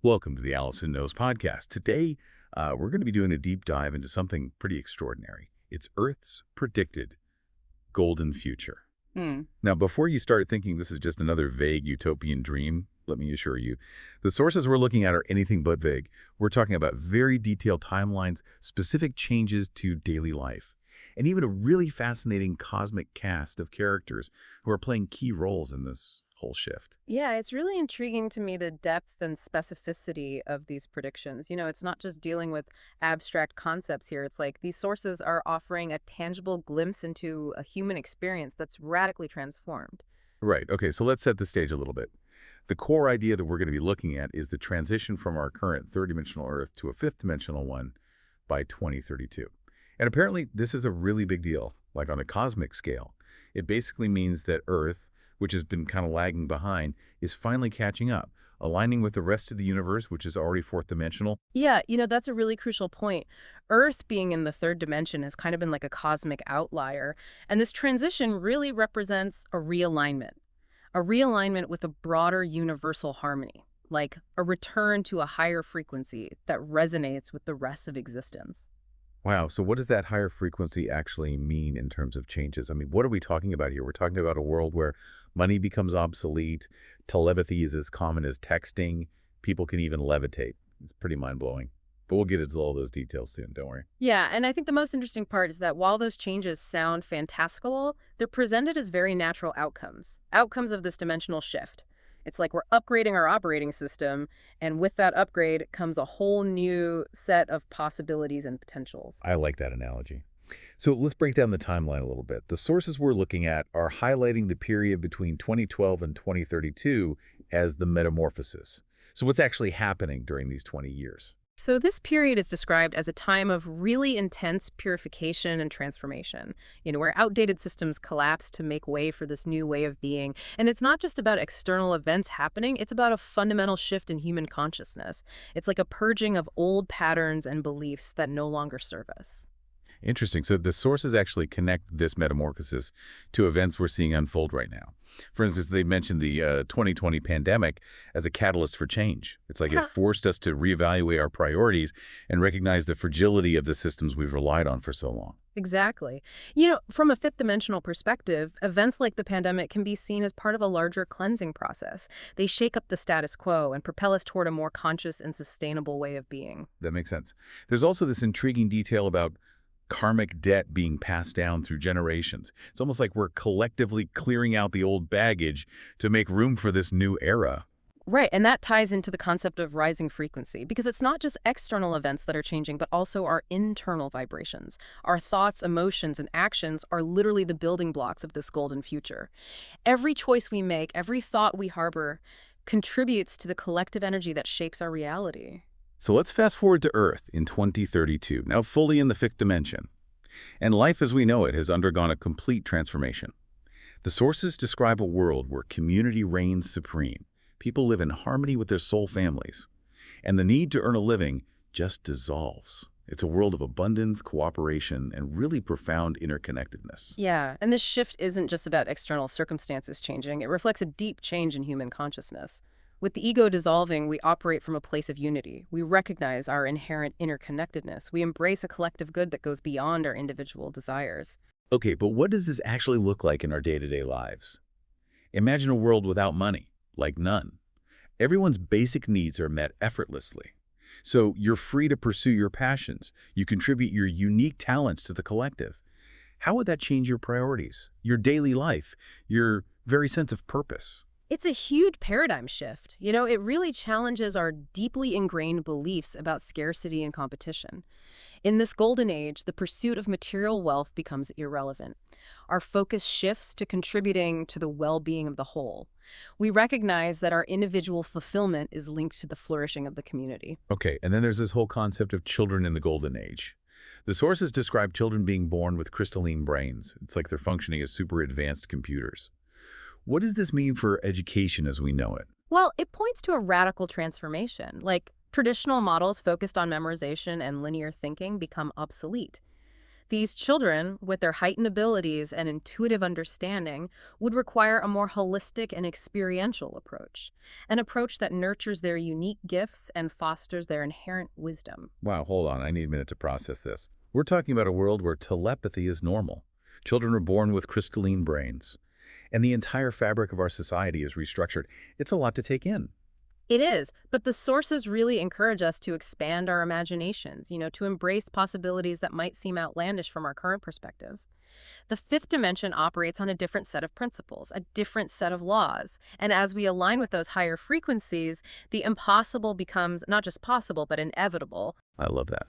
Welcome to the Allison Knows podcast. Today, we're going to be doing a deep dive into something pretty extraordinary. It's Earth's predicted golden future. Hmm. Now, before you start thinking this is just another vague utopian dream, let me assure you, the sources we're looking at are anything but vague. We're talking about very detailed timelines, specific changes to daily life, and even a really fascinating cosmic cast of characters who are playing key roles in this whole shift. Yeah, it's really intriguing to me the depth and specificity of these predictions. It's not just dealing with abstract concepts here. It's like these sources are offering a tangible glimpse into a human experience that's radically transformed. Right. Okay, so let's set the stage a little bit. The core idea that we're going to be looking at is the transition from our current third-dimensional Earth to a fifth-dimensional one by 2032. And apparently, this is a really big deal, like on a cosmic scale. It basically means that Earth, which has been kind of lagging behind, is finally catching up, aligning with the rest of the universe, which is already fourth-dimensional. Yeah, that's a really crucial point. Earth being in the third dimension has kind of been like a cosmic outlier, and this transition really represents a realignment with a broader universal harmony, like a return to a higher frequency that resonates with the rest of existence. Wow, so what does that higher frequency actually mean in terms of changes? I mean, what are we talking about here? We're talking about a world where money becomes obsolete, telepathy is as common as texting, people can even levitate. It's pretty mind-blowing. But we'll get into all those details soon, don't worry. Yeah, and I think the most interesting part is that while those changes sound fantastical, they're presented as very natural outcomes of this dimensional shift. It's like we're upgrading our operating system, and with that upgrade comes a whole new set of possibilities and potentials. I like that analogy. So let's break down the timeline a little bit. The sources we're looking at are highlighting the period between 2012 and 2032 as the metamorphosis. So what's actually happening during these 20 years? So this period is described as a time of really intense purification and transformation, where outdated systems collapse to make way for this new way of being. And it's not just about external events happening, it's about a fundamental shift in human consciousness. It's like a purging of old patterns and beliefs that no longer serve us. Interesting. So the sources actually connect this metamorphosis to events we're seeing unfold right now. For instance, they mentioned the 2020 pandemic as a catalyst for change. It's like it forced us to reevaluate our priorities and recognize the fragility of the systems we've relied on for so long. Exactly. From a fifth dimensional perspective, events like the pandemic can be seen as part of a larger cleansing process. They shake up the status quo and propel us toward a more conscious and sustainable way of being. That makes sense. There's also this intriguing detail about karmic debt being passed down through generations. It's almost like we're collectively clearing out the old baggage to make room for this new era. Right, and that ties into the concept of rising frequency, because it's not just external events that are changing, but also our internal vibrations. Our thoughts, emotions, and actions are literally the building blocks of this golden future. Every choice we make, every thought we harbor, contributes to the collective energy that shapes our reality. So let's fast forward to Earth in 2032, now fully in the fifth dimension. And life as we know it has undergone a complete transformation. The sources describe a world where community reigns supreme. People live in harmony with their soul families. And the need to earn a living just dissolves. It's a world of abundance, cooperation, and really profound interconnectedness. Yeah, and this shift isn't just about external circumstances changing. It reflects a deep change in human consciousness. With the ego dissolving, we operate from a place of unity. We recognize our inherent interconnectedness. We embrace a collective good that goes beyond our individual desires. Okay, but what does this actually look like in our day-to-day lives? Imagine a world without money, like none. Everyone's basic needs are met effortlessly. So you're free to pursue your passions. You contribute your unique talents to the collective. How would that change your priorities, your daily life, your very sense of purpose? It's a huge paradigm shift. It really challenges our deeply ingrained beliefs about scarcity and competition. In this golden age, the pursuit of material wealth becomes irrelevant. Our focus shifts to contributing to the well-being of the whole. We recognize that our individual fulfillment is linked to the flourishing of the community. Okay, and then there's this whole concept of children in the golden age. The sources describe children being born with crystalline brains. It's like they're functioning as super advanced computers. What does this mean for education as we know it? Well, it points to a radical transformation. Like traditional models focused on memorization and linear thinking become obsolete. These children, with their heightened abilities and intuitive understanding, would require a more holistic and experiential approach, an approach that nurtures their unique gifts and fosters their inherent wisdom. Wow, hold on. I need a minute to process this. We're talking about a world where telepathy is normal. Children are born with crystalline brains, and the entire fabric of our society is restructured. It's a lot to take in. It is, but the sources really encourage us to expand our imaginations, to embrace possibilities that might seem outlandish from our current perspective. The fifth dimension operates on a different set of principles, a different set of laws. And as we align with those higher frequencies, the impossible becomes not just possible, but inevitable. I love that.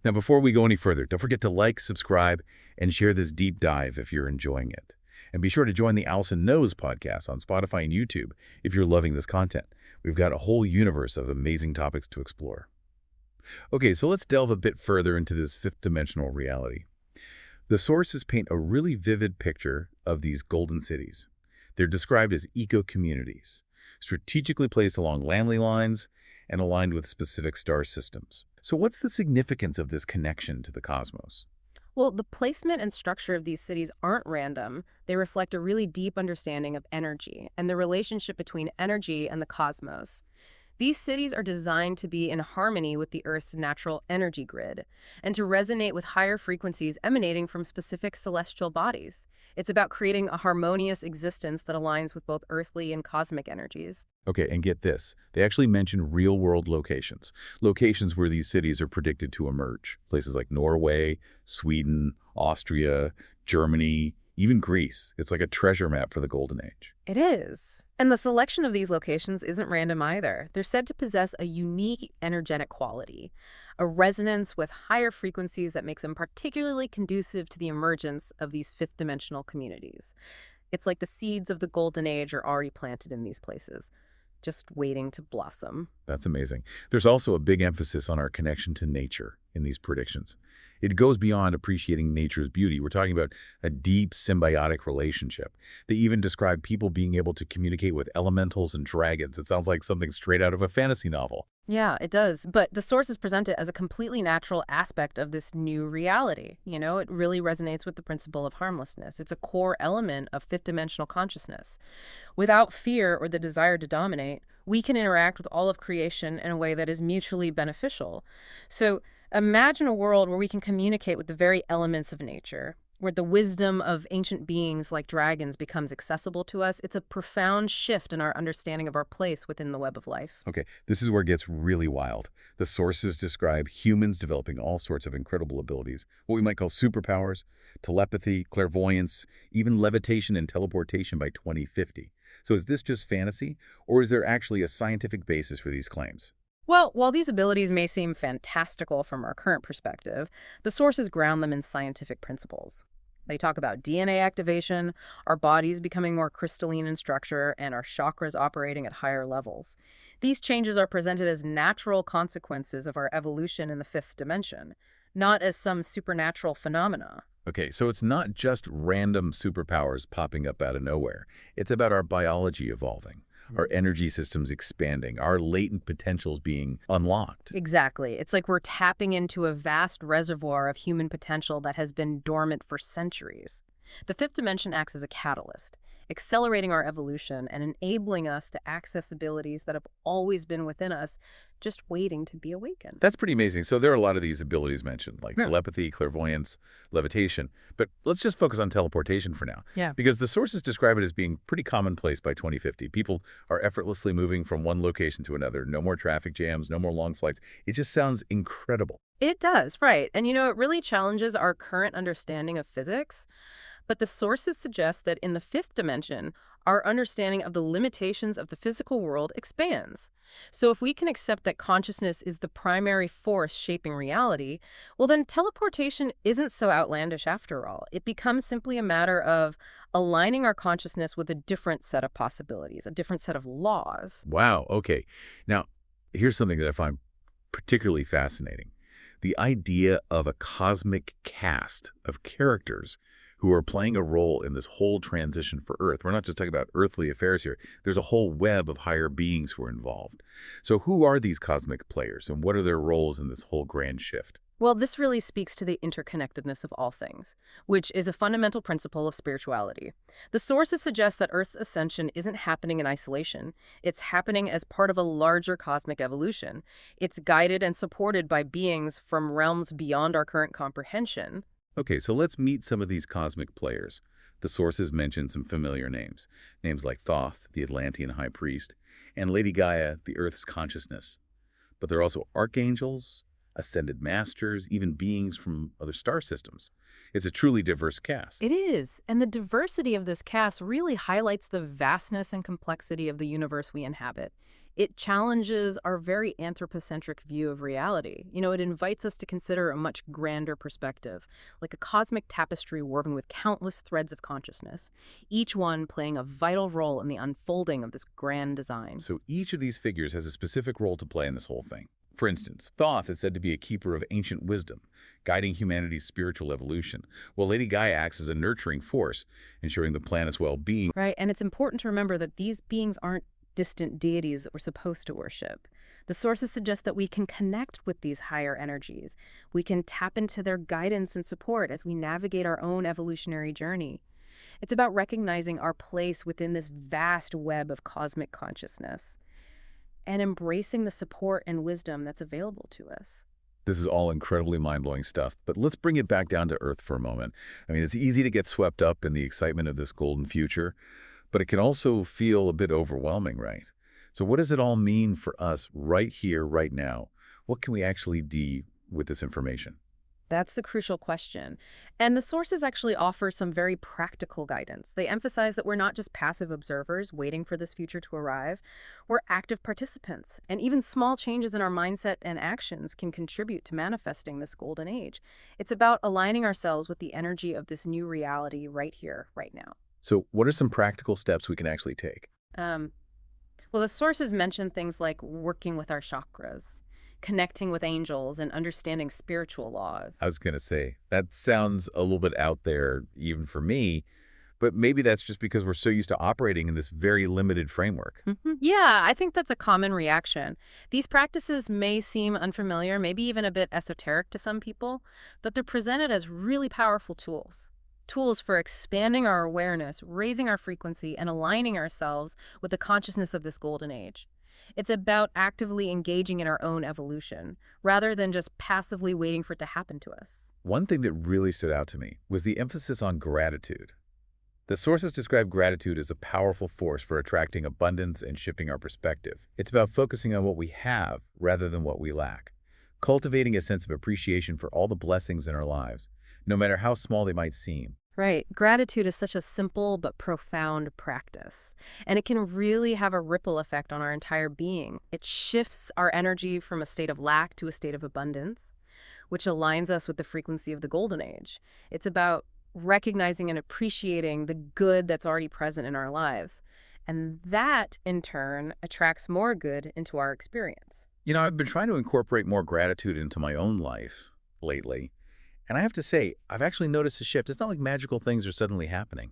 Now, before we go any further, don't forget to like, subscribe, and share this deep dive if you're enjoying it. And be sure to join the Allison Knows podcast on Spotify and YouTube if you're loving this content. We've got a whole universe of amazing topics to explore. Okay, so let's delve a bit further into this fifth dimensional reality. The sources paint a really vivid picture of these golden cities. They're described as eco-communities, strategically placed along landly lines and aligned with specific star systems. So what's the significance of this connection to the cosmos? Well, the placement and structure of these cities aren't random. They reflect a really deep understanding of energy and the relationship between energy and the cosmos. These cities are designed to be in harmony with the Earth's natural energy grid and to resonate with higher frequencies emanating from specific celestial bodies. It's about creating a harmonious existence that aligns with both earthly and cosmic energies. Okay, and get this. They actually mention real-world locations, locations where these cities are predicted to emerge. Places like Norway, Sweden, Austria, Germany, even Greece. It's like a treasure map for the Golden Age. It is. And the selection of these locations isn't random either. They're said to possess a unique energetic quality, a resonance with higher frequencies that makes them particularly conducive to the emergence of these fifth-dimensional communities. It's like the seeds of the Golden Age are already planted in these places, just waiting to blossom. That's amazing. There's also a big emphasis on our connection to nature in these predictions. It goes beyond appreciating nature's beauty. We're talking about a deep symbiotic relationship. They even describe people being able to communicate with elementals and dragons. It sounds like something straight out of a fantasy novel. Yeah, it does. But the sources present it as a completely natural aspect of this new reality. It really resonates with the principle of harmlessness. It's a core element of fifth-dimensional consciousness. Without fear or the desire to dominate, we can interact with all of creation in a way that is mutually beneficial. So imagine a world where we can communicate with the very elements of nature, where the wisdom of ancient beings like dragons becomes accessible to us. It's a profound shift in our understanding of our place within the web of life. Okay, this is where it gets really wild. The sources describe humans developing all sorts of incredible abilities, what we might call superpowers, telepathy, clairvoyance, even levitation and teleportation by 2050. So is this just fantasy, or is there actually a scientific basis for these claims? Well, while these abilities may seem fantastical from our current perspective, the sources ground them in scientific principles. They talk about DNA activation, our bodies becoming more crystalline in structure, and our chakras operating at higher levels. These changes are presented as natural consequences of our evolution in the fifth dimension, not as some supernatural phenomena. Okay, so it's not just random superpowers popping up out of nowhere. It's about our biology evolving, our energy systems expanding, our latent potentials being unlocked. Exactly. It's like we're tapping into a vast reservoir of human potential that has been dormant for centuries. The fifth dimension acts as a catalyst, accelerating our evolution and enabling us to access abilities that have always been within us, just waiting to be awakened. That's pretty amazing. So there are a lot of these abilities mentioned, like Yeah. telepathy, clairvoyance, levitation. But let's just focus on teleportation for now. Yeah. Because the sources describe it as being pretty commonplace by 2050. People are effortlessly moving from one location to another. No more traffic jams, no more long flights. It just sounds incredible. It does, right. And it really challenges our current understanding of physics. But the sources suggest that in the fifth dimension, our understanding of the limitations of the physical world expands. So if we can accept that consciousness is the primary force shaping reality, well then teleportation isn't so outlandish after all. It becomes simply a matter of aligning our consciousness with a different set of possibilities, a different set of laws. Wow, okay. Now, here's something that I find particularly fascinating. The idea of a cosmic cast of characters who are playing a role in this whole transition for Earth. We're not just talking about earthly affairs here. There's a whole web of higher beings who are involved. So who are these cosmic players, and what are their roles in this whole grand shift? Well, this really speaks to the interconnectedness of all things, which is a fundamental principle of spirituality. The sources suggest that Earth's ascension isn't happening in isolation. It's happening as part of a larger cosmic evolution. It's guided and supported by beings from realms beyond our current comprehension. Okay, so let's meet some of these cosmic players. The sources mention some familiar names. Names like Thoth, the Atlantean high priest, and Lady Gaia, the Earth's consciousness. But there are also archangels, ascended masters, even beings from other star systems. It's a truly diverse cast. It is, and the diversity of this cast really highlights the vastness and complexity of the universe we inhabit. It challenges our very anthropocentric view of reality. It invites us to consider a much grander perspective, like a cosmic tapestry woven with countless threads of consciousness, each one playing a vital role in the unfolding of this grand design. So each of these figures has a specific role to play in this whole thing. For instance, Thoth is said to be a keeper of ancient wisdom, guiding humanity's spiritual evolution, while Lady Gaia acts as a nurturing force, ensuring the planet's well-being. Right, and it's important to remember that these beings aren't distant deities that we're supposed to worship. The sources suggest that we can connect with these higher energies. We can tap into their guidance and support as we navigate our own evolutionary journey. It's about recognizing our place within this vast web of cosmic consciousness and embracing the support and wisdom that's available to us. This is all incredibly mind-blowing stuff, but let's bring it back down to Earth for a moment. I mean, it's easy to get swept up in the excitement of this golden future, but it can also feel a bit overwhelming, right? So what does it all mean for us right here, right now? What can we actually do with this information? That's the crucial question. And the sources actually offer some very practical guidance. They emphasize that we're not just passive observers waiting for this future to arrive. We're active participants, and even small changes in our mindset and actions can contribute to manifesting this golden age. It's about aligning ourselves with the energy of this new reality right here, right now. So what are some practical steps we can actually take? Well, the sources mention things like working with our chakras, connecting with angels, and understanding spiritual laws. I was going to say, that sounds a little bit out there even for me, but maybe that's just because we're so used to operating in this very limited framework. Yeah, I think that's a common reaction. These practices may seem unfamiliar, maybe even a bit esoteric to some people, but they're presented as really powerful tools. Tools for expanding our awareness, raising our frequency, and aligning ourselves with the consciousness of this golden age. It's about actively engaging in our own evolution, rather than just passively waiting for it to happen to us. One thing that really stood out to me was the emphasis on gratitude. The sources describe gratitude as a powerful force for attracting abundance and shifting our perspective. It's about focusing on what we have rather than what we lack, cultivating a sense of appreciation for all the blessings in our lives, no matter how small they might seem. Right. Gratitude is such a simple but profound practice, and it can really have a ripple effect on our entire being. It shifts our energy from a state of lack to a state of abundance, which aligns us with the frequency of the golden age. It's about recognizing and appreciating the good that's already present in our lives, and that, in turn, attracts more good into our experience. I've been trying to incorporate more gratitude into my own life lately. And I have to say, I've actually noticed a shift. It's not like magical things are suddenly happening,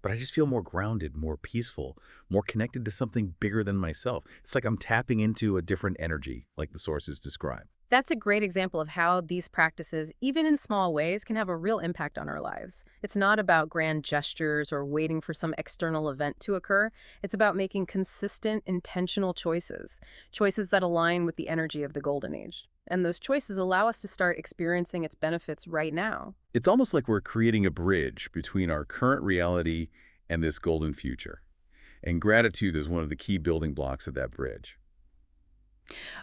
but I just feel more grounded, more peaceful, more connected to something bigger than myself. It's like I'm tapping into a different energy, like the sources describe. That's a great example of how these practices, even in small ways, can have a real impact on our lives. It's not about grand gestures or waiting for some external event to occur. It's about making consistent, intentional choices that align with the energy of the golden age. And those choices allow us to start experiencing its benefits right now. It's almost like we're creating a bridge between our current reality and this golden future. And gratitude is one of the key building blocks of that bridge.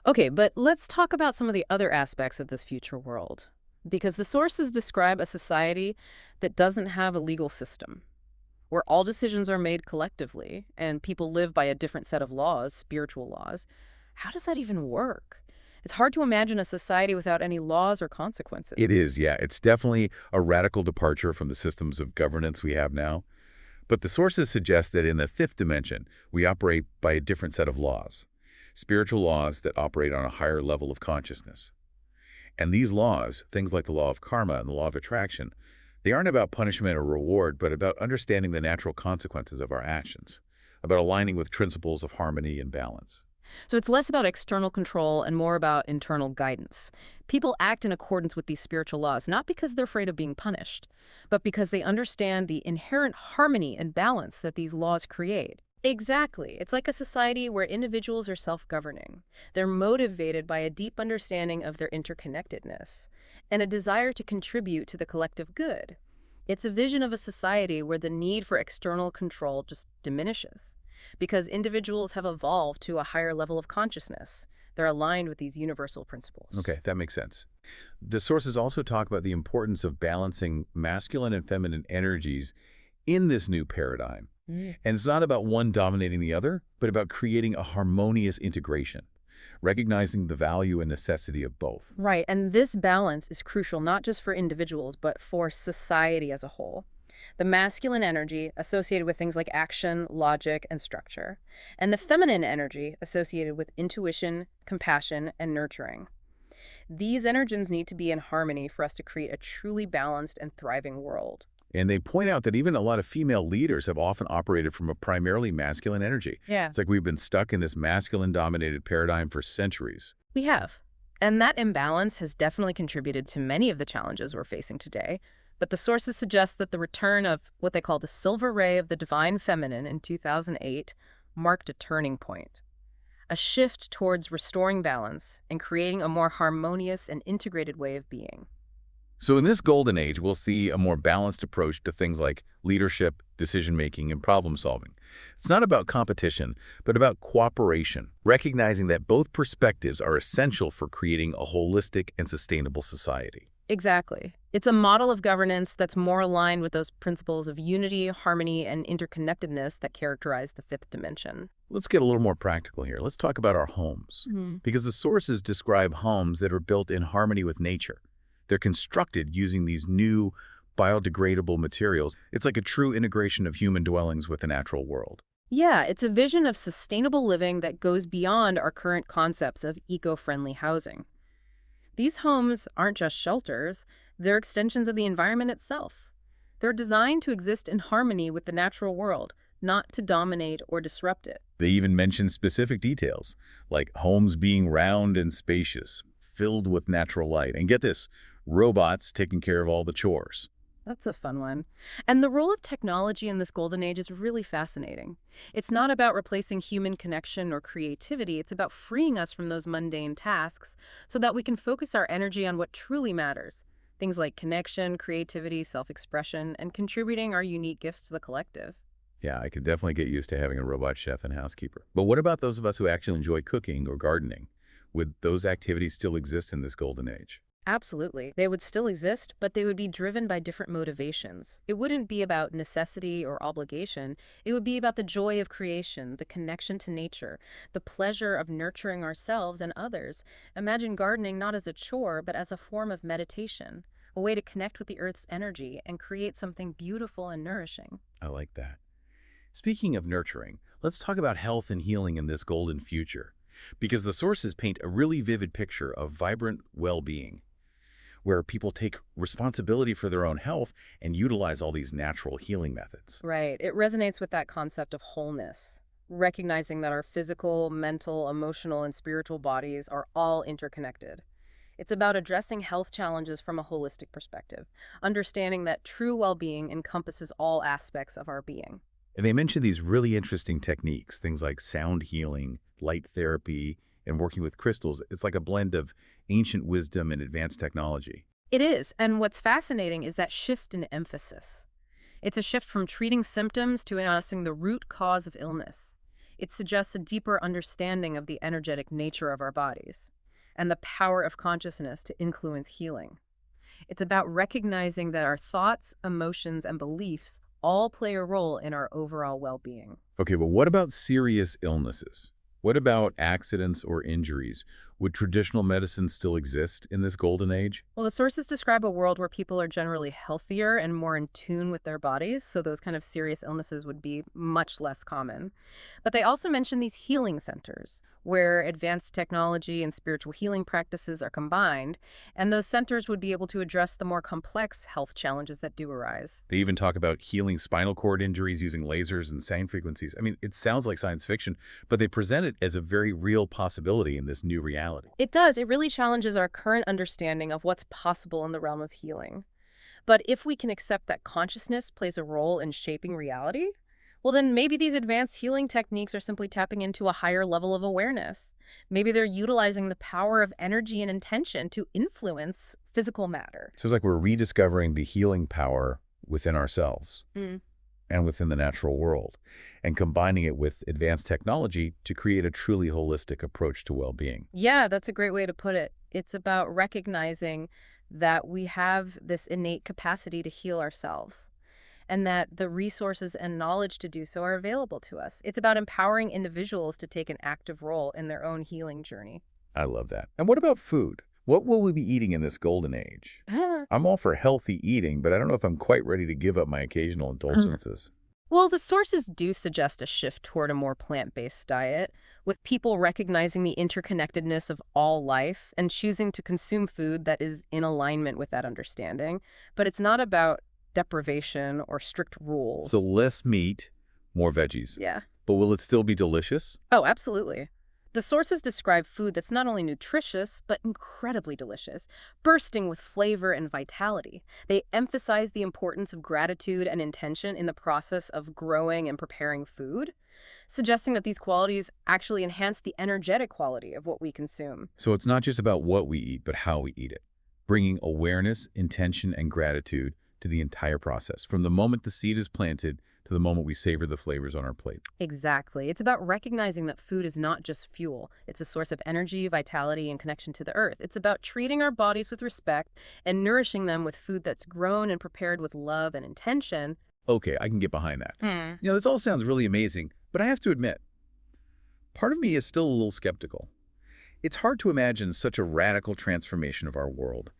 Okay, but let's talk about some of the other aspects of this future world. Because the sources describe a society that doesn't have a legal system, where all decisions are made collectively and people live by a different set of laws, spiritual laws. How does that even work? It's hard to imagine a society without any laws or consequences. It is, yeah. It's definitely a radical departure from the systems of governance we have now. But the sources suggest that in the fifth dimension, we operate by a different set of laws, spiritual laws that operate on a higher level of consciousness. And these laws, things like the law of karma and the law of attraction, they aren't about punishment or reward, but about understanding the natural consequences of our actions, about aligning with principles of harmony and balance. So it's less about external control and more about internal guidance. People act in accordance with these spiritual laws, not because they're afraid of being punished, but because they understand the inherent harmony and balance that these laws create. Exactly. It's like a society where individuals are self-governing. They're motivated by a deep understanding of their interconnectedness and a desire to contribute to the collective good. It's a vision of a society where the need for external control just diminishes because individuals have evolved to a higher level of consciousness. They're aligned with these universal principles. Okay, that makes sense. The sources also talk about the importance of balancing masculine and feminine energies in this new paradigm. And it's not about one dominating the other, but about creating a harmonious integration, recognizing the value and necessity of both. Right, and this balance is crucial not just for individuals, but for society as a whole. The masculine energy associated with things like action, logic, and structure, and the feminine energy associated with intuition, compassion, and nurturing. These energies need to be in harmony for us to create a truly balanced and thriving world. And they point out that even a lot of female leaders have often operated from a primarily masculine energy. Yeah. It's like we've been stuck in this masculine-dominated paradigm for centuries. We have. And that imbalance has definitely contributed to many of the challenges we're facing today. But the sources suggest that the return of what they call the silver ray of the divine feminine in 2008 marked a turning point. A shift towards restoring balance and creating a more harmonious and integrated way of being. So in this golden age, we'll see a more balanced approach to things like leadership, decision-making, and problem-solving. It's not about competition, but about cooperation, recognizing that both perspectives are essential for creating a holistic and sustainable society. Exactly. It's a model of governance that's more aligned with those principles of unity, harmony, and interconnectedness that characterize the fifth dimension. Let's get a little more practical here. Let's talk about our homes. Because the sources describe homes that are built in harmony with nature. They're constructed using these new biodegradable materials. It's like a true integration of human dwellings with the natural world. Yeah, it's a vision of sustainable living that goes beyond our current concepts of eco-friendly housing. These homes aren't just shelters, they're extensions of the environment itself. They're designed to exist in harmony with the natural world, not to dominate or disrupt it. They even mention specific details, like homes being round and spacious, filled with natural light. And get this, robots taking care of all the chores. That's a fun one. And the role of technology in this golden age is really fascinating. It's not about replacing human connection or creativity. It's about freeing us from those mundane tasks so that we can focus our energy on what truly matters. Things like connection, creativity, self-expression, and contributing our unique gifts to the collective. Yeah, I could definitely get used to having a robot chef and housekeeper. But what about those of us who actually enjoy cooking or gardening? Would those activities still exist in this golden age? Absolutely. They would still exist, but they would be driven by different motivations. It wouldn't be about necessity or obligation. It would be about the joy of creation, the connection to nature, the pleasure of nurturing ourselves and others. Imagine gardening not as a chore, but as a form of meditation, a way to connect with the earth's energy and create something beautiful and nourishing. I like that. Speaking of nurturing, let's talk about health and healing in this golden future. Because the sources paint a really vivid picture of vibrant well-being, where people take responsibility for their own health and utilize all these natural healing methods. Right. It resonates with that concept of wholeness, recognizing that our physical, mental, emotional, and spiritual bodies are all interconnected. It's about addressing health challenges from a holistic perspective, understanding that true well-being encompasses all aspects of our being. And they mention these really interesting techniques, things like sound healing, light therapy, and working with crystals. It's like a blend of ancient wisdom and advanced technology. It is, and what's fascinating is that shift in emphasis. It's a shift from treating symptoms to addressing the root cause of illness. It suggests a deeper understanding of the energetic nature of our bodies and the power of consciousness to influence healing. It's about recognizing that our thoughts, emotions, and beliefs all play a role in our overall well-being. Okay, but what about serious illnesses? What about accidents or injuries? Would traditional medicine still exist in this golden age? Well, the sources describe a world where people are generally healthier and more in tune with their bodies, so those kind of serious illnesses would be much less common. But they also mention these healing centers, where advanced technology and spiritual healing practices are combined, and those centers would be able to address the more complex health challenges that do arise. They even talk about healing spinal cord injuries using lasers and sound frequencies. I mean, it sounds like science fiction, but they present it as a very real possibility in this new reality. It does. It really challenges our current understanding of what's possible in the realm of healing. But if we can accept that consciousness plays a role in shaping reality, well, then maybe these advanced healing techniques are simply tapping into a higher level of awareness. Maybe they're utilizing the power of energy and intention to influence physical matter. So it's like we're rediscovering the healing power within ourselves and within the natural world, and combining it with advanced technology to create a truly holistic approach to well-being. Yeah, that's a great way to put it. It's about recognizing that we have this innate capacity to heal ourselves, and that the resources and knowledge to do so are available to us. It's about empowering individuals to take an active role in their own healing journey. I love that. And what about food? What will we be eating in this golden age? I'm all for healthy eating, but I don't know if I'm quite ready to give up my occasional indulgences. Well, the sources do suggest a shift toward a more plant-based diet, with people recognizing the interconnectedness of all life and choosing to consume food that is in alignment with that understanding. But it's not about deprivation or strict rules. So less meat, more veggies. Yeah. But will it still be delicious? Oh, absolutely. The sources describe food that's not only nutritious, but incredibly delicious, bursting with flavor and vitality. They emphasize the importance of gratitude and intention in the process of growing and preparing food, suggesting that these qualities actually enhance the energetic quality of what we consume. So it's not just about what we eat, but how we eat it. Bringing awareness, intention, and gratitude to the entire process, from the moment the seed is planted to the moment we savor the flavors on our plate. Exactly. It's about recognizing that food is not just fuel. It's a source of energy, vitality, and connection to the earth. It's about treating our bodies with respect and nourishing them with food that's grown and prepared with love and intention. Okay, I can get behind that. This all sounds really amazing, but I have to admit, part of me is still a little skeptical. It's hard to imagine such a radical transformation of our world.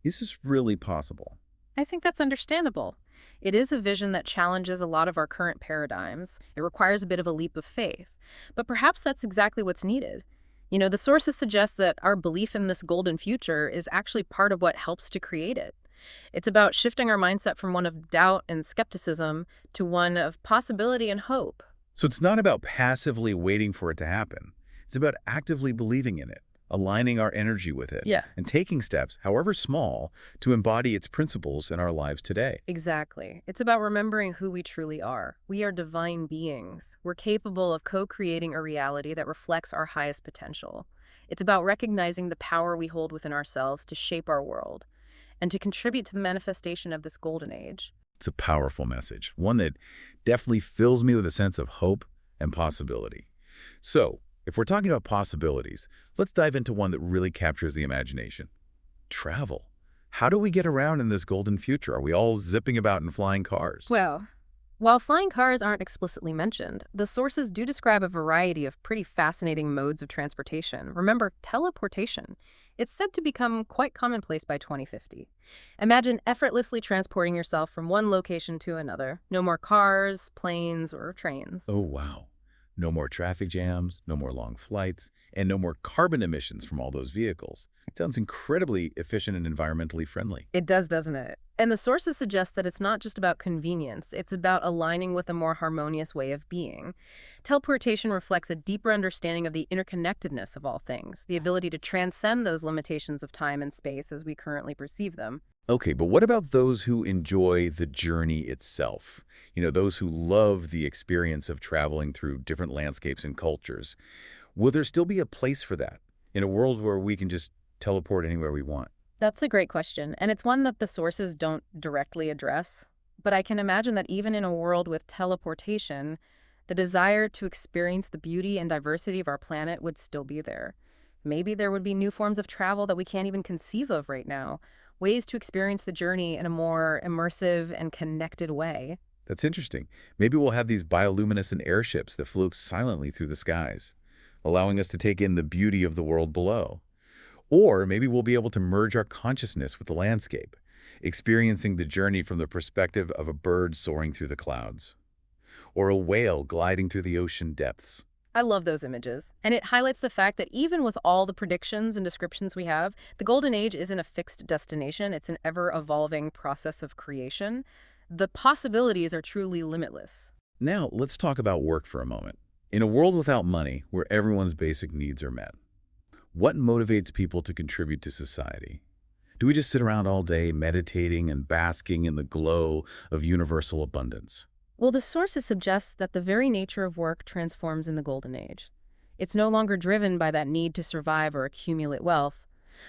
Is this really possible? I think that's understandable. It is a vision that challenges a lot of our current paradigms. It requires a bit of a leap of faith. But perhaps that's exactly what's needed. The sources suggest that our belief in this golden future is actually part of what helps to create it. It's about shifting our mindset from one of doubt and skepticism to one of possibility and hope. So it's not about passively waiting for it to happen. It's about actively believing in it, aligning our energy with it, and taking steps, however small, to embody its principles in our lives today. Exactly. It's about remembering who we truly are. We are divine beings. We're capable of co-creating a reality that reflects our highest potential. It's about recognizing the power we hold within ourselves to shape our world and to contribute to the manifestation of this golden age. It's a powerful message, one that definitely fills me with a sense of hope and possibility. So, if we're talking about possibilities, let's dive into one that really captures the imagination. Travel. How do we get around in this golden future? Are we all zipping about in flying cars? Well, while flying cars aren't explicitly mentioned, the sources do describe a variety of pretty fascinating modes of transportation. Remember, teleportation. It's said to become quite commonplace by 2050. Imagine effortlessly transporting yourself from one location to another. No more cars, planes, or trains. Oh, wow. No more traffic jams, no more long flights, and no more carbon emissions from all those vehicles. It sounds incredibly efficient and environmentally friendly. It does, doesn't it? And the sources suggest that it's not just about convenience, it's about aligning with a more harmonious way of being. Teleportation reflects a deeper understanding of the interconnectedness of all things, the ability to transcend those limitations of time and space as we currently perceive them. Okay, but what about those who enjoy the journey itself? Those who love the experience of traveling through different landscapes and cultures. Will there still be a place for that in a world where we can just teleport anywhere we want? That's a great question, and it's one that the sources don't directly address. But I can imagine that even in a world with teleportation, the desire to experience the beauty and diversity of our planet would still be there. Maybe there would be new forms of travel that we can't even conceive of right now, ways to experience the journey in a more immersive and connected way. That's interesting. Maybe we'll have these bioluminescent airships that float silently through the skies, allowing us to take in the beauty of the world below. Or maybe we'll be able to merge our consciousness with the landscape, experiencing the journey from the perspective of a bird soaring through the clouds, or a whale gliding through the ocean depths. I love those images. And it highlights the fact that even with all the predictions and descriptions we have, the Golden Age isn't a fixed destination. It's an ever-evolving process of creation. The possibilities are truly limitless. Now, let's talk about work for a moment. In a world without money, where everyone's basic needs are met, what motivates people to contribute to society? Do we just sit around all day meditating and basking in the glow of universal abundance? Well, the sources suggest that the very nature of work transforms in the Golden Age. It's no longer driven by that need to survive or accumulate wealth,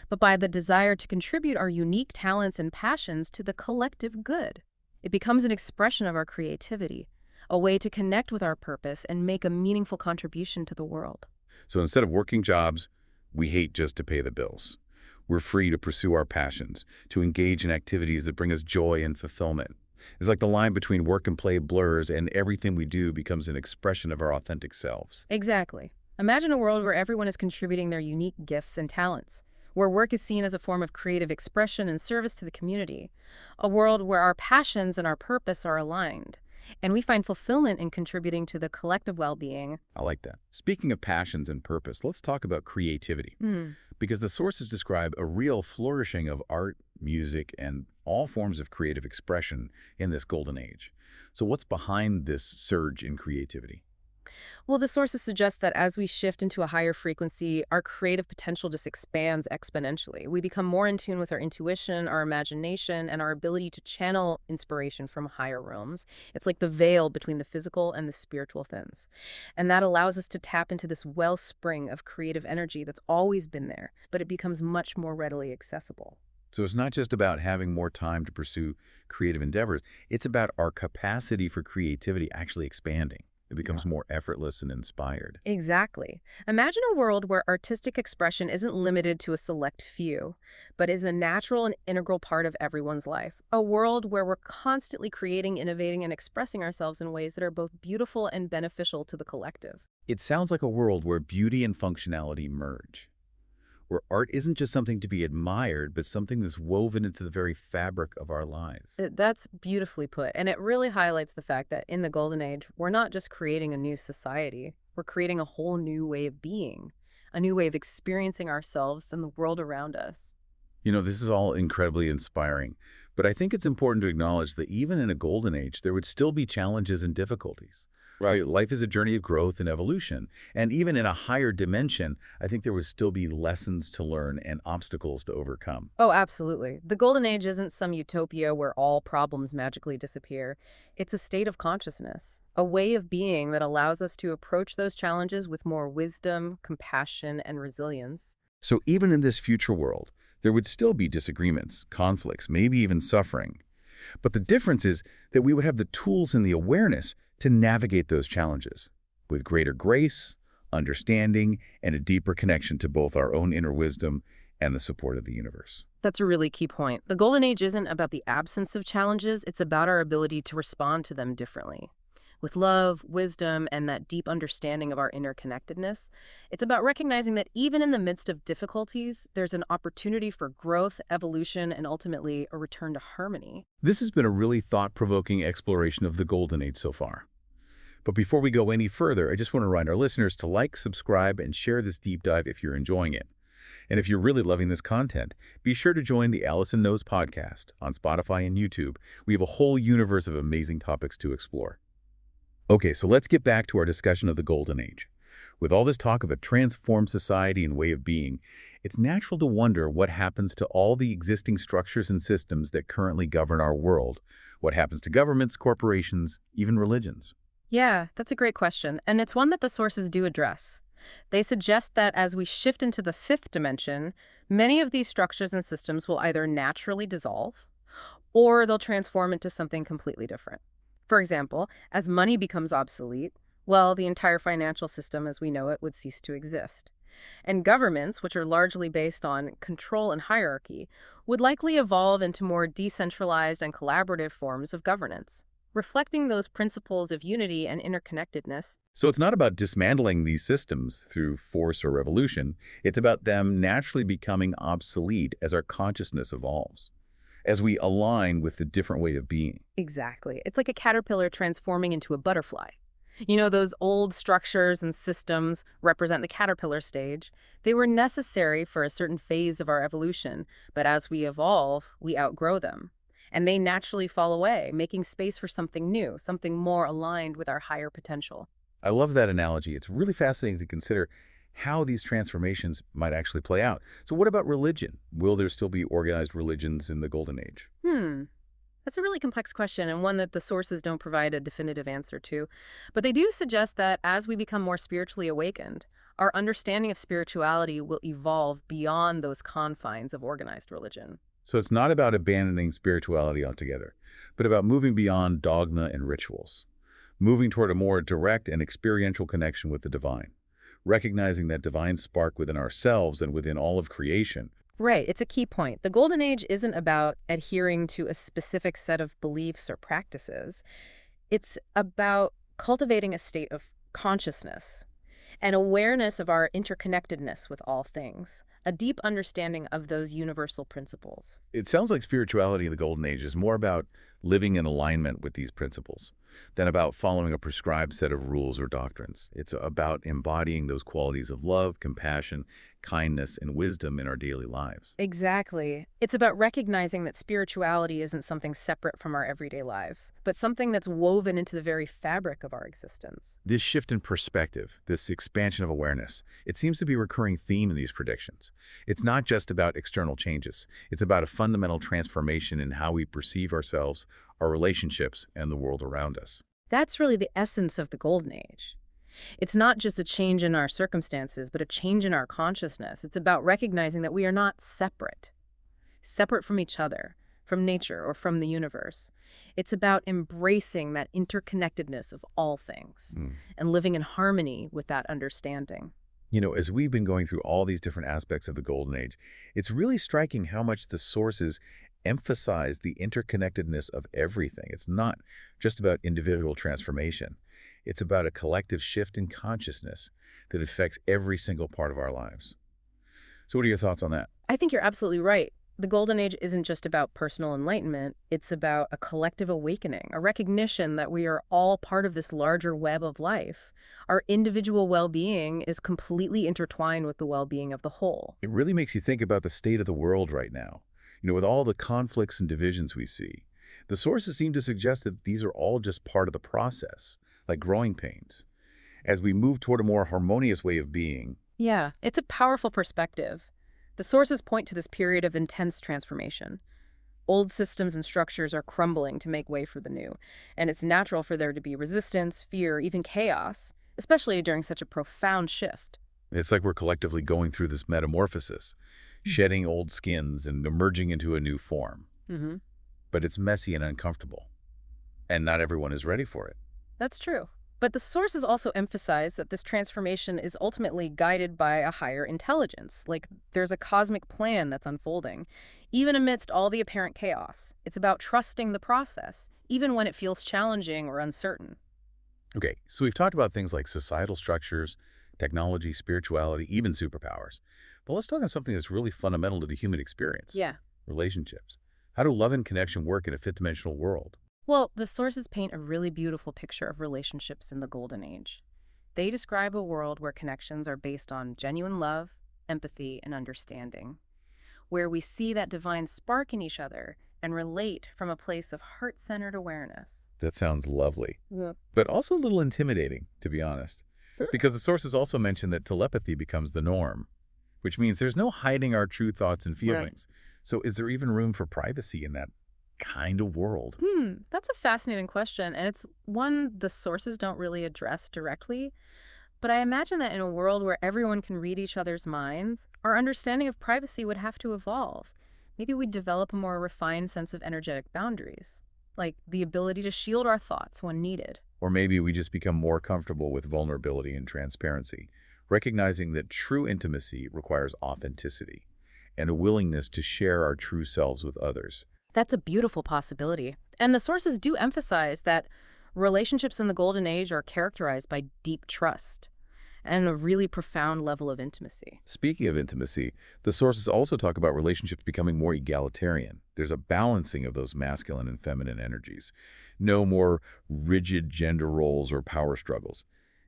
but by the desire to contribute our unique talents and passions to the collective good. It becomes an expression of our creativity, a way to connect with our purpose and make a meaningful contribution to the world. So instead of working jobs, we hate just to pay the bills. We're free to pursue our passions, to engage in activities that bring us joy and fulfillment. It's like the line between work and play blurs, and everything we do becomes an expression of our authentic selves. Exactly. Imagine a world where everyone is contributing their unique gifts and talents, where work is seen as a form of creative expression and service to the community. A world where our passions and our purpose are aligned, and we find fulfillment in contributing to the collective well-being. I like that. Speaking of passions and purpose, let's talk about creativity. Because the sources describe a real flourishing of art, music, and all forms of creative expression in this golden age. So what's behind this surge in creativity? Well, the sources suggest that as we shift into a higher frequency, our creative potential just expands exponentially. We become more in tune with our intuition, our imagination, and our ability to channel inspiration from higher realms. It's like the veil between the physical and the spiritual thins. And that allows us to tap into this wellspring of creative energy that's always been there, but it becomes much more readily accessible. So it's not just about having more time to pursue creative endeavors. It's about our capacity for creativity actually expanding. It becomes more effortless and inspired. Exactly. Imagine a world where artistic expression isn't limited to a select few, but is a natural and integral part of everyone's life. A world where we're constantly creating, innovating, and expressing ourselves in ways that are both beautiful and beneficial to the collective. It sounds like a world where beauty and functionality merge, where art isn't just something to be admired, but something that's woven into the very fabric of our lives. That's beautifully put, and it really highlights the fact that in the Golden Age, we're not just creating a new society, we're creating a whole new way of being, a new way of experiencing ourselves and the world around us. You know, this is all incredibly inspiring, but I think it's important to acknowledge that even in a golden age, there would still be challenges and difficulties. Right. Life is a journey of growth and evolution. And even in a higher dimension, I think there would still be lessons to learn and obstacles to overcome. Oh, absolutely. The Golden Age isn't some utopia where all problems magically disappear. It's a state of consciousness, a way of being that allows us to approach those challenges with more wisdom, compassion, and resilience. So even in this future world, there would still be disagreements, conflicts, maybe even suffering. But the difference is that we would have the tools and the awareness to navigate those challenges with greater grace, understanding, and a deeper connection to both our own inner wisdom and the support of the universe. That's a really key point. The Golden Age isn't about the absence of challenges, it's about our ability to respond to them differently. With love, wisdom, and that deep understanding of our interconnectedness, it's about recognizing that even in the midst of difficulties, there's an opportunity for growth, evolution, and ultimately a return to harmony. This has been a really thought-provoking exploration of the Golden Age so far. But before we go any further, I just want to remind our listeners to like, subscribe, and share this deep dive if you're enjoying it. And if you're really loving this content, be sure to join the Allison Knows podcast on Spotify and YouTube. We have a whole universe of amazing topics to explore. Okay, so let's get back to our discussion of the Golden Age. With all this talk of a transformed society and way of being, it's natural to wonder what happens to all the existing structures and systems that currently govern our world. What happens to governments, corporations, even religions? Yeah, that's a great question, and it's one that the sources do address. They suggest that as we shift into the fifth dimension, many of these structures and systems will either naturally dissolve, or they'll transform into something completely different. For example, as money becomes obsolete, well, the entire financial system as we know it would cease to exist. And governments, which are largely based on control and hierarchy, would likely evolve into more decentralized and collaborative forms of governance. reflecting those principles of unity and interconnectedness. So it's not about dismantling these systems through force or revolution. It's about them naturally becoming obsolete as our consciousness evolves, as we align with the different way of being. Exactly. It's like a caterpillar transforming into a butterfly. Those old structures and systems represent the caterpillar stage. They were necessary for a certain phase of our evolution, but as we evolve, we outgrow them. And they naturally fall away, making space for something new, something more aligned with our higher potential. I love that analogy. It's really fascinating to consider how these transformations might actually play out. So what about religion? Will there still be organized religions in the Golden Age? That's a really complex question and one that the sources don't provide a definitive answer to. But they do suggest that as we become more spiritually awakened, our understanding of spirituality will evolve beyond those confines of organized religion. So it's not about abandoning spirituality altogether, but about moving beyond dogma and rituals, moving toward a more direct and experiential connection with the divine, recognizing that divine spark within ourselves and within all of creation. Right, it's a key point. The Golden Age isn't about adhering to a specific set of beliefs or practices. It's about cultivating a state of consciousness, an awareness of our interconnectedness with all things, a deep understanding of those universal principles. It sounds like spirituality in the Golden Age is more about living in alignment with these principles than about following a prescribed set of rules or doctrines. It's about embodying those qualities of love, compassion, kindness, and wisdom in our daily lives. Exactly. It's about recognizing that spirituality isn't something separate from our everyday lives, but something that's woven into the very fabric of our existence. This shift in perspective, this expansion of awareness, it seems to be a recurring theme in these predictions. It's not just about external changes. It's about a fundamental transformation in how we perceive ourselves, our relationships, and the world around us. That's really the essence of the Golden Age. It's not just a change in our circumstances, but a change in our consciousness. It's about recognizing that we are not separate from each other, from nature, or from the universe. It's about embracing that interconnectedness of all things and living in harmony with that understanding. As we've been going through all these different aspects of the Golden Age, it's really striking how much the sources emphasize the interconnectedness of everything. It's not just about individual transformation. It's about a collective shift in consciousness that affects every single part of our lives. So what are your thoughts on that? I think you're absolutely right. The Golden Age isn't just about personal enlightenment. It's about a collective awakening, a recognition that we are all part of this larger web of life. Our individual well-being is completely intertwined with the well-being of the whole. It really makes you think about the state of the world right now. With all the conflicts and divisions we see, the sources seem to suggest that these are all just part of the process, like growing pains. As we move toward a more harmonious way of being. Yeah, it's a powerful perspective. The sources point to this period of intense transformation. Old systems and structures are crumbling to make way for the new, and it's natural for there to be resistance, fear, even chaos, especially during such a profound shift. It's like we're collectively going through this metamorphosis, shedding old skins and emerging into a new form. But it's messy and uncomfortable, and not everyone is ready for it. That's true. But the sources also emphasize that this transformation is ultimately guided by a higher intelligence, like there's a cosmic plan that's unfolding. Even amidst all the apparent chaos, it's about trusting the process, even when it feels challenging or uncertain. Okay, so we've talked about things like societal structures, technology, spirituality, even superpowers. But let's talk on something that's really fundamental to the human experience. Yeah. Relationships. How do love and connection work in a fifth-dimensional world? Well, the sources paint a really beautiful picture of relationships in the Golden Age. They describe a world where connections are based on genuine love, empathy, and understanding, where we see that divine spark in each other and relate from a place of heart-centered awareness. That sounds lovely, Yeah. but also a little intimidating, to be honest, because the sources also mention that telepathy becomes the norm, which means there's no hiding our true thoughts and feelings. Right. So is there even room for privacy in that kind of world? That's a fascinating question, and it's one the sources don't really address directly. But I imagine that in a world where everyone can read each other's minds, our understanding of privacy would have to evolve. Maybe we'd develop a more refined sense of energetic boundaries, like the ability to shield our thoughts when needed. Or maybe we just become more comfortable with vulnerability and transparency, recognizing that true intimacy requires authenticity and a willingness to share our true selves with others. That's a beautiful possibility. And the sources do emphasize that relationships in the Golden Age are characterized by deep trust and a really profound level of intimacy. Speaking of intimacy, the sources also talk about relationships becoming more egalitarian. There's a balancing of those masculine and feminine energies. No more rigid gender roles or power struggles.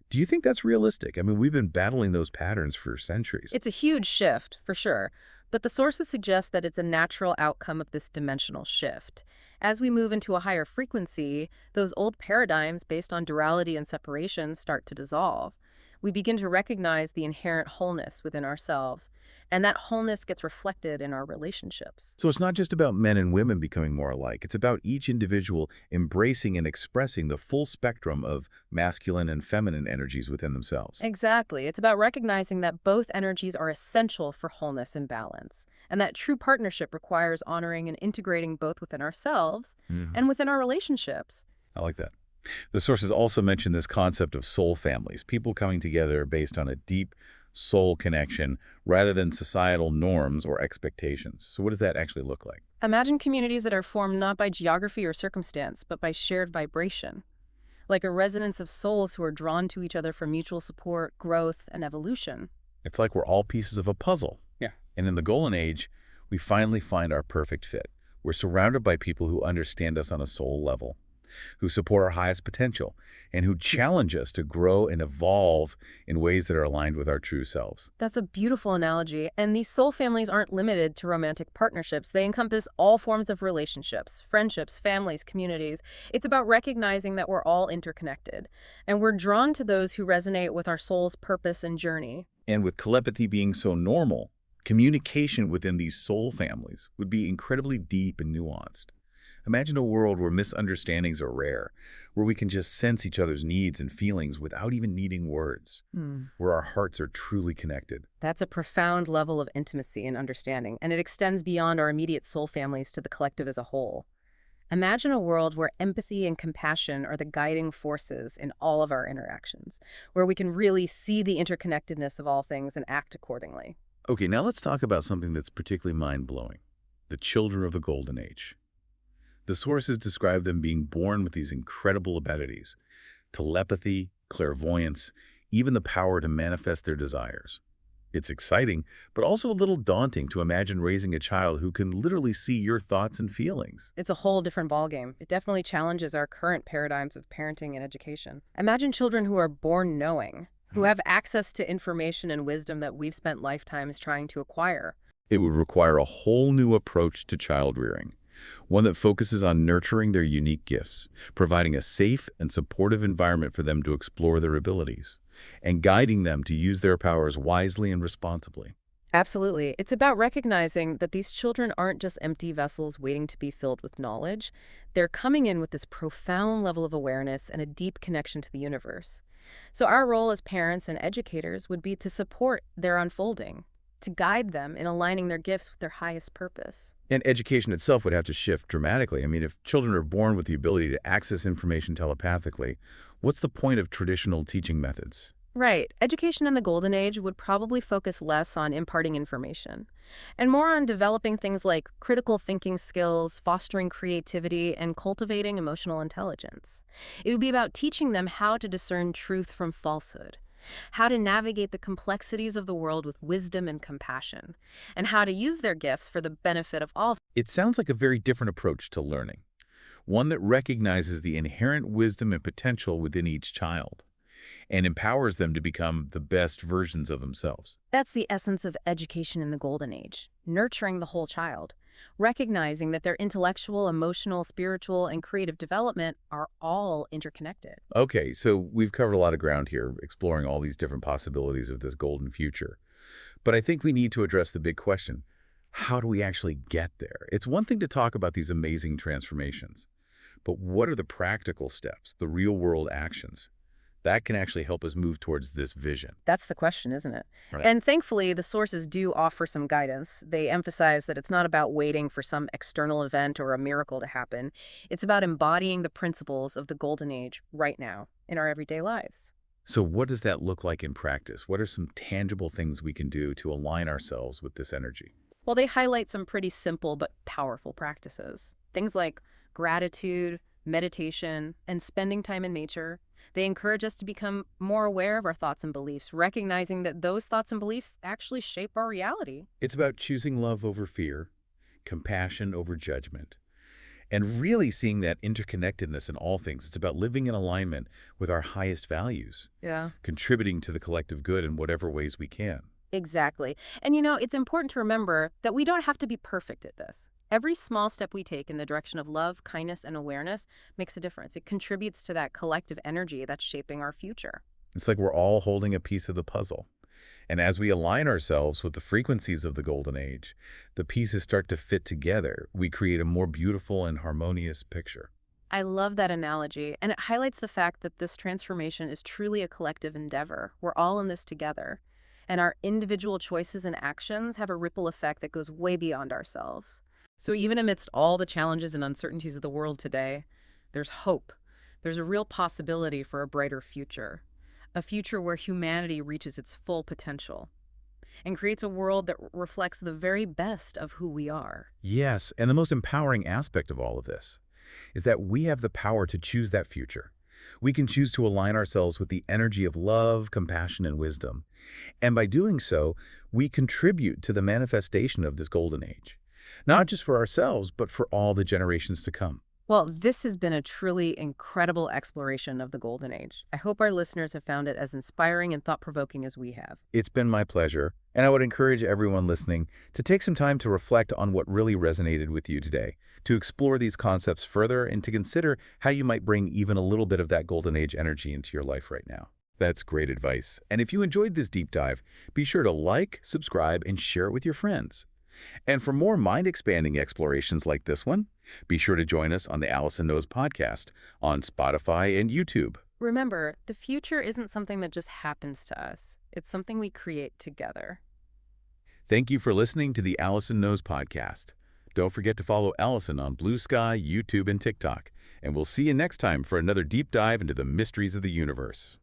Do you think that's realistic? I mean, we've been battling those patterns for centuries. It's a huge shift, for sure, but the sources suggest that it's a natural outcome of this dimensional shift. As we move into a higher frequency, those old paradigms based on duality and separation start to dissolve. We begin to recognize the inherent wholeness within ourselves, and that wholeness gets reflected in our relationships. So it's not just about men and women becoming more alike. It's about each individual embracing and expressing the full spectrum of masculine and feminine energies within themselves. Exactly. It's about recognizing that both energies are essential for wholeness and balance, and that true partnership requires honoring and integrating both within ourselves and within our relationships. I like that. The sources also mention this concept of soul families, people coming together based on a deep soul connection rather than societal norms or expectations. So what does that actually look like? Imagine communities that are formed not by geography or circumstance, but by shared vibration, like a resonance of souls who are drawn to each other for mutual support, growth, and evolution. It's like we're all pieces of a puzzle. Yeah. And in the Golden Age, we finally find our perfect fit. We're surrounded by people who understand us on a soul level, who support our highest potential, and who challenge us to grow and evolve in ways that are aligned with our true selves. That's a beautiful analogy, and these soul families aren't limited to romantic partnerships. They encompass all forms of relationships, friendships, families, communities. It's about recognizing that we're all interconnected, and we're drawn to those who resonate with our soul's purpose and journey. And with telepathy being so normal, communication within these soul families would be incredibly deep and nuanced. Imagine a world where misunderstandings are rare, where we can just sense each other's needs and feelings without even needing words, where our hearts are truly connected. That's a profound level of intimacy and understanding, and it extends beyond our immediate soul families to the collective as a whole. Imagine a world where empathy and compassion are the guiding forces in all of our interactions, where we can really see the interconnectedness of all things and act accordingly. Okay, now let's talk about something that's particularly mind-blowing: the children of the Golden Age. The sources describe them being born with these incredible abilities: telepathy, clairvoyance, even the power to manifest their desires. It's exciting, but also a little daunting to imagine raising a child who can literally see your thoughts and feelings. It's a whole different ballgame. It definitely challenges our current paradigms of parenting and education. Imagine children who are born knowing, who have access to information and wisdom that we've spent lifetimes trying to acquire. It would require a whole new approach to child rearing, one that focuses on nurturing their unique gifts, providing a safe and supportive environment for them to explore their abilities, and guiding them to use their powers wisely and responsibly. Absolutely. It's about recognizing that these children aren't just empty vessels waiting to be filled with knowledge. They're coming in with this profound level of awareness and a deep connection to the universe. So our role as parents and educators would be to support their unfolding, to guide them in aligning their gifts with their highest purpose. And education itself would have to shift dramatically. I mean, if children are born with the ability to access information telepathically, what's the point of traditional teaching methods? Right. Education in the Golden Age would probably focus less on imparting information and more on developing things like critical thinking skills, fostering creativity, and cultivating emotional intelligence. It would be about teaching them how to discern truth from falsehood, how to navigate the complexities of the world with wisdom and compassion, and how to use their gifts for the benefit of all. It sounds like a very different approach to learning, one that recognizes the inherent wisdom and potential within each child and empowers them to become the best versions of themselves. That's the essence of education in the Golden Age, nurturing the whole child, recognizing that their intellectual, emotional, spiritual, and creative development are all interconnected. Okay, so we've covered a lot of ground here, exploring all these different possibilities of this golden future. But I think we need to address the big question: how do we actually get there? It's one thing to talk about these amazing transformations, but what are the practical steps, the real-world actions that can actually help us move towards this vision? That's the question, isn't it? Right. And thankfully, the sources do offer some guidance. They emphasize that it's not about waiting for some external event or a miracle to happen. It's about embodying the principles of the Golden Age right now in our everyday lives. So what does that look like in practice? What are some tangible things we can do to align ourselves with this energy? Well, they highlight some pretty simple but powerful practices. Things like gratitude, meditation, and spending time in nature. They encourage us to become more aware of our thoughts and beliefs, recognizing that those thoughts and beliefs actually shape our reality. It's about choosing love over fear, compassion over judgment, and really seeing that interconnectedness in all things. It's about living in alignment with our highest values, Yeah. contributing to the collective good in whatever ways we can. Exactly. And it's important to remember that we don't have to be perfect at this. Every small step we take in the direction of love, kindness, and awareness makes a difference. It contributes to that collective energy that's shaping our future. It's like we're all holding a piece of the puzzle. And as we align ourselves with the frequencies of the Golden Age, the pieces start to fit together. We create a more beautiful and harmonious picture. I love that analogy, and it highlights the fact that this transformation is truly a collective endeavor. We're all in this together, and our individual choices and actions have a ripple effect that goes way beyond ourselves. So even amidst all the challenges and uncertainties of the world today, there's hope. There's a real possibility for a brighter future. A future where humanity reaches its full potential and creates a world that reflects the very best of who we are. Yes, and the most empowering aspect of all of this is that we have the power to choose that future. We can choose to align ourselves with the energy of love, compassion, and wisdom. And by doing so, we contribute to the manifestation of this golden age, not just for ourselves, but for all the generations to come. Well, this has been a truly incredible exploration of the Golden Age. I hope our listeners have found it as inspiring and thought-provoking as we have. It's been my pleasure, and I would encourage everyone listening to take some time to reflect on what really resonated with you today, to explore these concepts further, and to consider how you might bring even a little bit of that Golden Age energy into your life right now. That's great advice. And if you enjoyed this deep dive, be sure to like, subscribe, and share it with your friends. And for more mind-expanding explorations like this one, be sure to join us on the Allison Knows podcast on Spotify and YouTube. Remember, the future isn't something that just happens to us. It's something we create together. Thank you for listening to the Allison Knows podcast. Don't forget to follow Allison on Blue Sky, YouTube, and TikTok. And we'll see you next time for another deep dive into the mysteries of the universe.